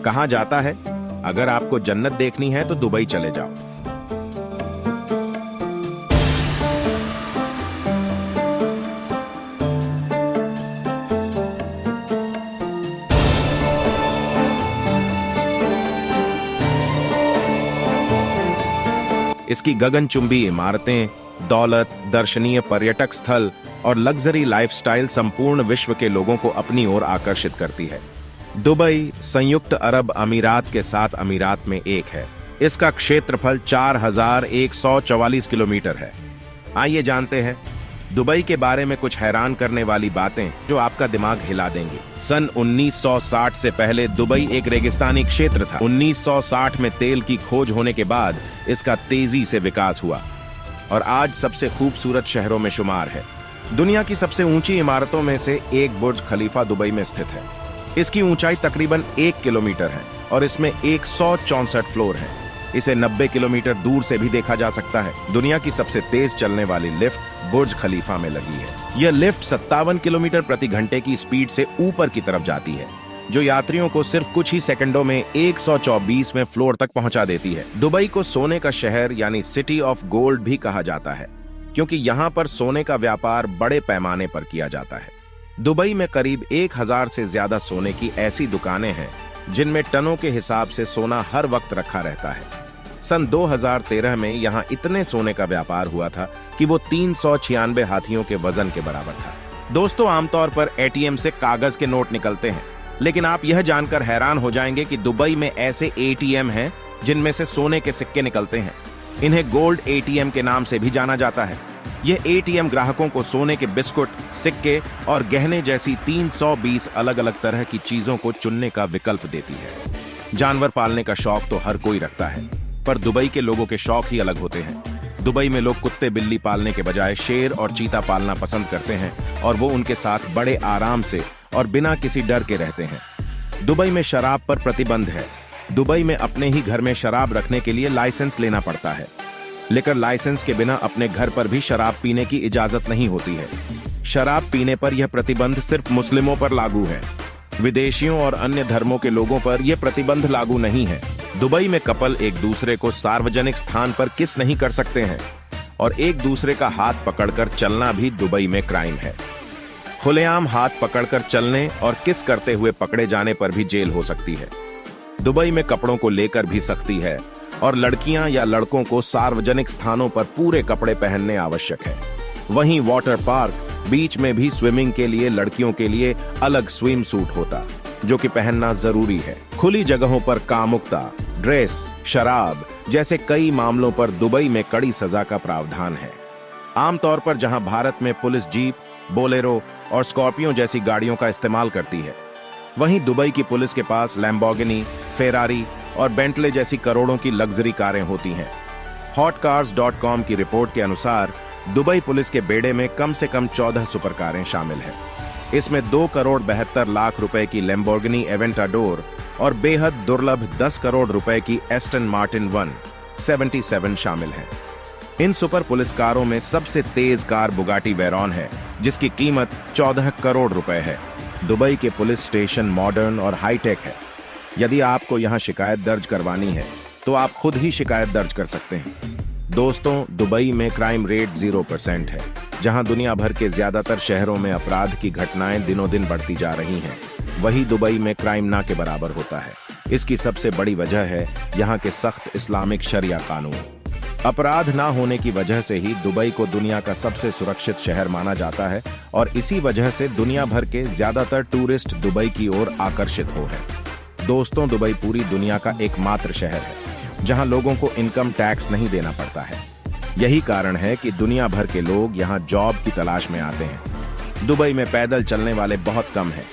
कहा जाता है, अगर आपको जन्नत देखनी है तो दुबई चले जाओ। इसकी गगनचुंबी इमारतें, दौलत, दर्शनीय पर्यटक स्थल और लग्जरी लाइफस्टाइल संपूर्ण विश्व के लोगों को अपनी ओर आकर्षित करती है। दुबई संयुक्त अरब अमीरात के 7 अमीरात में एक है। इसका क्षेत्रफल 4144 किलोमीटर है। आइए जानते हैं दुबई के बारे में कुछ हैरान करने वाली बातें जो आपका दिमाग हिला देंगी। सन 1960 से पहले दुबई एक रेगिस्तानी क्षेत्र था। 1960 में तेल की खोज होने के बाद इसका तेजी से विकास हुआ और आज सबसे खूबसूरत शहरों में शुमार है। दुनिया की सबसे ऊंची इमारतों में से एक बुर्ज खलीफा दुबई में स्थित है। इसकी ऊंचाई तकरीबन 1 किलोमीटर है और इसमें 164 फ्लोर है। इसे 90 किलोमीटर दूर से भी देखा जा सकता है। दुनिया की सबसे तेज चलने वाली लिफ्ट बुर्ज खलीफा में लगी है। यह लिफ्ट 57 किलोमीटर प्रति घंटे की स्पीड से ऊपर की तरफ जाती है, जो यात्रियों को सिर्फ कुछ ही सेकंडों में 124वें फ्लोर तक पहुंचा देती है। दुबई को सोने का शहर यानी सिटी ऑफ गोल्ड भी कहा जाता है, क्योंकि यहाँ पर सोने का व्यापार बड़े पैमाने पर किया जाता है। दुबई में करीब 1000 से ज्यादा सोने की ऐसी दुकानें हैं जिनमें टनों के हिसाब से सोना हर वक्त रखा रहता है। सन 2013 में यहाँ इतने सोने का व्यापार हुआ था कि वो 396 हाथियों के वजन के बराबर था। दोस्तों, आमतौर पर एटीएम से कागज के नोट निकलते हैं, लेकिन आप यह जानकर हैरान हो जाएंगे कि दुबई में ऐसे एटीएम हैं जिनमें से सोने के सिक्के निकलते हैं। इन्हें गोल्ड एटीएम के नाम से भी जाना जाता है। यह एटीएम ग्राहकों को सोने के बिस्कुट, सिक्के और गहने जैसी 320 अलग अलग तरह की चीजों को चुनने का विकल्प देती है। जानवर पालने का शौक तो हर कोई रखता है, पर दुबई के लोगों के शौक ही अलग होते हैं। दुबई में लोग कुत्ते बिल्ली पालने के बजाय शेर और चीता पालना पसंद करते हैं और वो उनके साथ बड़े आराम से और बिना किसी डर के रहते हैं। दुबई में शराब पर प्रतिबंध है। दुबई में अपने ही घर में शराब रखने के लिए लाइसेंस लेना पड़ता है, लेकिन लाइसेंस के बिना अपने घर पर भी शराब पीने की इजाजत नहीं होती है। शराब पीने पर यह प्रतिबंध सिर्फ मुस्लिमों पर लागू है। विदेशियों और अन्य धर्मों के लोगों पर यह प्रतिबंध लागू नहीं है। दुबई में कपल एक दूसरे को सार्वजनिक स्थान पर किस नहीं कर सकते हैं और एक दूसरे का हाथ पकड़कर चलना भी दुबई में क्राइम है। खुलेआम हाथ पकड़कर चलने और किस करते हुए पकड़े जाने पर भी जेल हो सकती है। दुबई में कपड़ों को लेकर भी सख्ती है और लड़कियां या लड़कों को सार्वजनिक स्थानों पर पूरे कपड़े पहनने आवश्यक है। वहीं वाटर पार्क, बीच में भी स्विमिंग के लिए लड़कियों के लिए अलग स्विम सूट होता, जो कि पहनना जरूरी है। खुली जगहों पर कामुकता, ड्रेस, शराब जैसे कई मामलों पर दुबई में कड़ी सजा का प्रावधान है। आमतौर पर जहां भारत में पुलिस जीप, बोलेरो और स्कॉर्पियो जैसी गाड़ियों का इस्तेमाल करती है, वहीं दुबई की पुलिस के पास लैम्बोर्गिनी, फेरारी और बेंटले जैसी करोड़ों की लग्जरी कारें होती हैं। hotcars.com की रिपोर्ट के अनुसार दुबई पुलिस के बेड़े में कम से कम 14 सुपर कारें शामिल हैं। इसमें 2,72,00,000 रुपए की लैम्बोर्गिनी एवेंटाडोर और बेहद दुर्लभ 10 करोड़ रुपए की एस्टन मार्टिन 177 शामिल हैं। इन सुपर पुलिस कारों में सबसे तेज कार बुगाटी वेरॉन है, जिसकी कीमत 14 करोड़ रुपए है। दुबई के पुलिस स्टेशन मॉडर्न और हाईटेक है। यदि आपको यहां शिकायत दर्ज करवानी है तो आप खुद ही शिकायत दर्ज कर सकते हैं। दोस्तों, दुबई में क्राइम रेट 0% है। जहां दुनिया भर के ज्यादातर शहरों में अपराध की घटनाएं दिनों दिन बढ़ती जा रही हैं, वहीं दुबई में क्राइम ना के बराबर होता है। इसकी सबसे बड़ी वजह है यहाँ के सख्त इस्लामिक शरिया कानून। अपराध ना होने की वजह से ही दुबई को दुनिया का सबसे सुरक्षित शहर माना जाता है और इसी वजह से दुनिया भर के ज्यादातर टूरिस्ट दुबई की ओर आकर्षित हो हैं। दोस्तों, दुबई पूरी दुनिया का एकमात्र शहर है जहां लोगों को इनकम टैक्स नहीं देना पड़ता है। यही कारण है कि दुनिया भर के लोग यहां जॉब की तलाश में आते हैं। दुबई में पैदल चलने वाले बहुत कम हैं,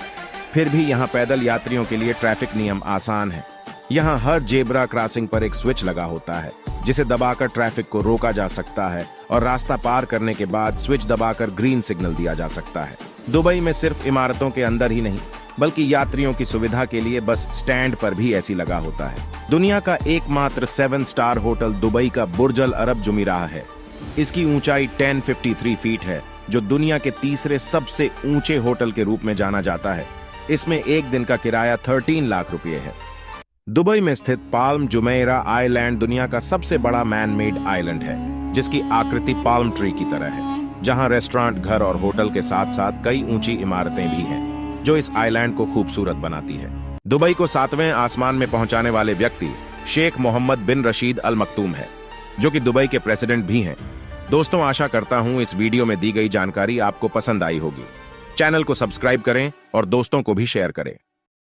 फिर भी यहां पैदल यात्रियों के लिए ट्रैफिक नियम आसान है। यहां हर जेब्रा क्रॉसिंग पर एक स्विच लगा होता है, जिसे दबाकर ट्रैफिक को रोका जा सकता है और रास्ता पार करने के बाद स्विच दबाकर ग्रीन सिग्नल दिया जा सकता है। दुबई में सिर्फ इमारतों के अंदर ही नहीं, बल्कि यात्रियों की सुविधा के लिए बस स्टैंड पर भी ऐसी लगा होता है। दुनिया का एकमात्र 7 स्टार होटल दुबई का बुर्ज अल अरब जुमीराह है। इसकी ऊंचाई 1053 फीट है, जो दुनिया के तीसरे सबसे ऊंचे होटल के रूप में जाना जाता है। इसमें एक दिन का किराया 13 लाख रुपए है। दुबई में स्थित पाल्म जुमेइरा आइलैंड दुनिया का सबसे बड़ा मैन मेड आइलैंड है, जिसकी आकृति पाल्म ट्री की तरह है, जहां रेस्टोरेंट, घर और होटल के साथ साथ कई ऊंची इमारतें भी हैं, जो इस आइलैंड को खूबसूरत बनाती है। दुबई को 7वें आसमान में पहुंचाने वाले व्यक्ति शेख मोहम्मद बिन रशीद अल मक्तूम है, जो कि दुबई के प्रेसिडेंट भी हैं। दोस्तों, आशा करता हूं इस वीडियो में दी गई जानकारी आपको पसंद आई होगी। चैनल को सब्सक्राइब करें और दोस्तों को भी शेयर करें।